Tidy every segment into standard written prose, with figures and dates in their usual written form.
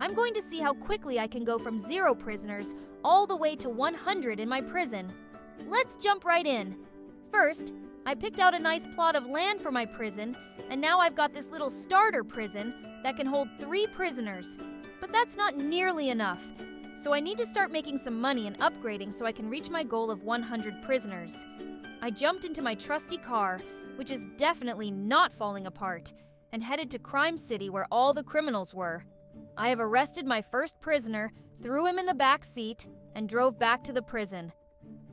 I'm going to see how quickly I can go from 0 prisoners all the way to 100 in my prison. Let's jump right in. First, I picked out a nice plot of land for my prison, and now I've got this little starter prison that can hold 3 prisoners. But that's not nearly enough, so I need to start making some money and upgrading so I can reach my goal of 100 prisoners. I jumped into my trusty car, which is definitely not falling apart, and headed to Crime City where all the criminals were. I have arrested my first prisoner, threw him in the back seat, and drove back to the prison.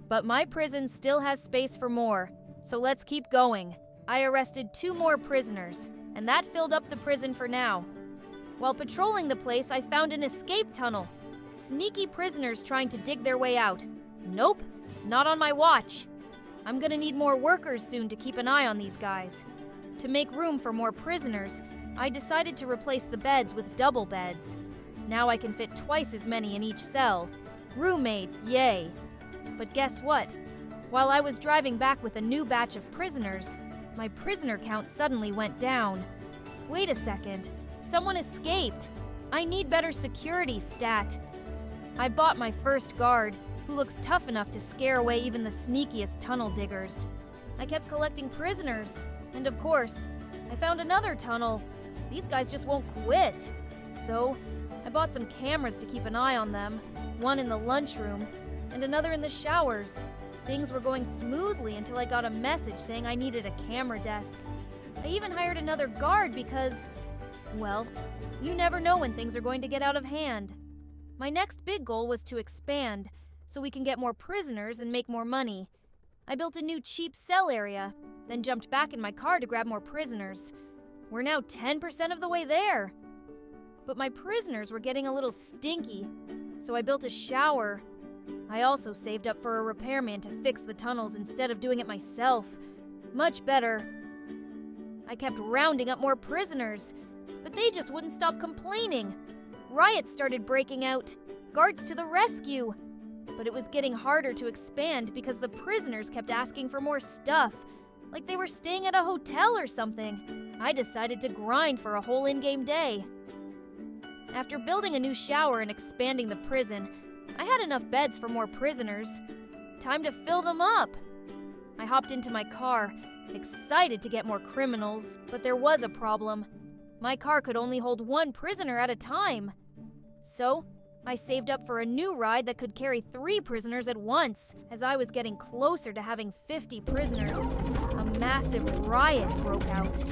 But my prison still has space for more, so let's keep going. I arrested 2 more prisoners, and that filled up the prison for now. While patrolling the place, I found an escape tunnel. Sneaky prisoners trying to dig their way out. Nope, not on my watch. I'm gonna need more workers soon to keep an eye on these guys. To make room for more prisoners, I decided to replace the beds with double beds. Now I can fit twice as many in each cell. Roommates, yay! But guess what? While I was driving back with a new batch of prisoners, my prisoner count suddenly went down. Wait a second, someone escaped. I need better security, stat. I bought my first guard, who looks tough enough to scare away even the sneakiest tunnel diggers. I kept collecting prisoners, and of course, I found another tunnel. These guys just won't quit. So, I bought some cameras to keep an eye on them, one in the lunchroom, and another in the showers. Things were going smoothly until I got a message saying I needed a camera desk. I even hired another guard because, well, you never know when things are going to get out of hand. My next big goal was to expand, so we can get more prisoners and make more money. I built a new cheap cell area, then jumped back in my car to grab more prisoners. We're now 10% of the way there. But my prisoners were getting a little stinky, so I built a shower. I also saved up for a repairman to fix the tunnels instead of doing it myself. Much better. I kept rounding up more prisoners, but they just wouldn't stop complaining. Riots started breaking out. Guards to the rescue! But it was getting harder to expand because the prisoners kept asking for more stuff, like they were staying at a hotel or something. I decided to grind for a whole in-game day. After building a new shower and expanding the prison, I had enough beds for more prisoners. Time to fill them up. I hopped into my car, excited to get more criminals, but there was a problem. My car could only hold 1 prisoner at a time. So, I saved up for a new ride that could carry 3 prisoners at once. As I was getting closer to having 50 prisoners, a massive riot broke out.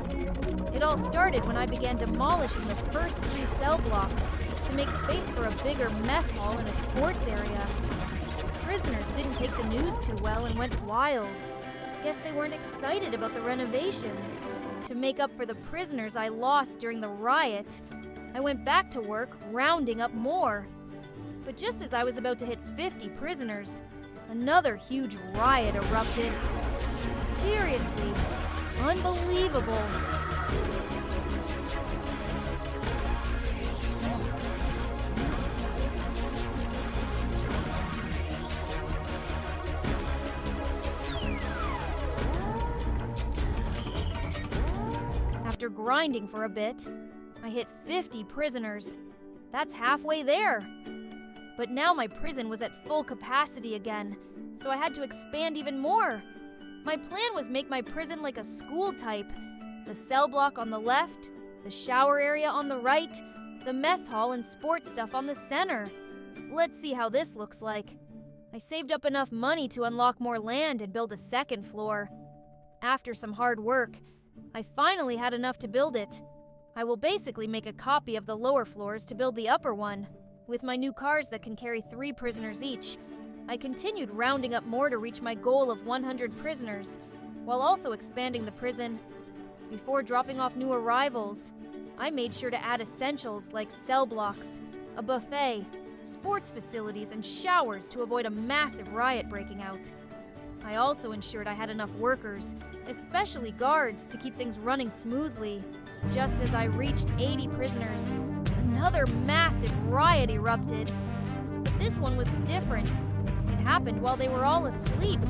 It all started when I began demolishing the first 3 cell blocks to make space for a bigger mess hall and a sports area. Prisoners didn't take the news too well and went wild. Guess they weren't excited about the renovations. To make up for the prisoners I lost during the riot, I went back to work rounding up more. But just as I was about to hit 50 prisoners, another huge riot erupted. Seriously, unbelievable. After grinding for a bit, I hit 50 prisoners. That's halfway there. But now my prison was at full capacity again, so I had to expand even more. My plan was make my prison like a school type. The cell block on the left, the shower area on the right, the mess hall and sports stuff on the center. Let's see how this looks like. I saved up enough money to unlock more land and build a second floor. After some hard work, I finally had enough to build it. I will basically make a copy of the lower floors to build the upper one. With my new cars that can carry 3 prisoners each, I continued rounding up more to reach my goal of 100 prisoners, while also expanding the prison. Before dropping off new arrivals, I made sure to add essentials like cell blocks, a buffet, sports facilities, and showers to avoid a massive riot breaking out. I also ensured I had enough workers, especially guards, to keep things running smoothly. Just as I reached 80 prisoners, another massive riot erupted. But this one was different. It happened while they were all asleep.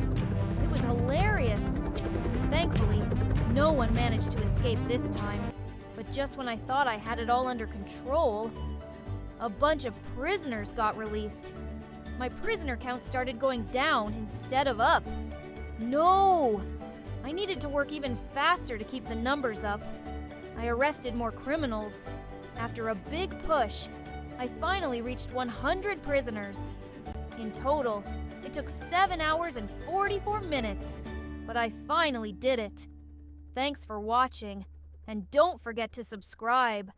It was hilarious. Thankfully, no one managed to escape this time. But just when I thought I had it all under control, a bunch of prisoners got released. My prisoner count started going down instead of up. No! I needed to work even faster to keep the numbers up. I arrested more criminals. After a big push, I finally reached 100 prisoners. In total, it took 7 hours and 44 minutes, but I finally did it. Thanks for watching, and don't forget to subscribe.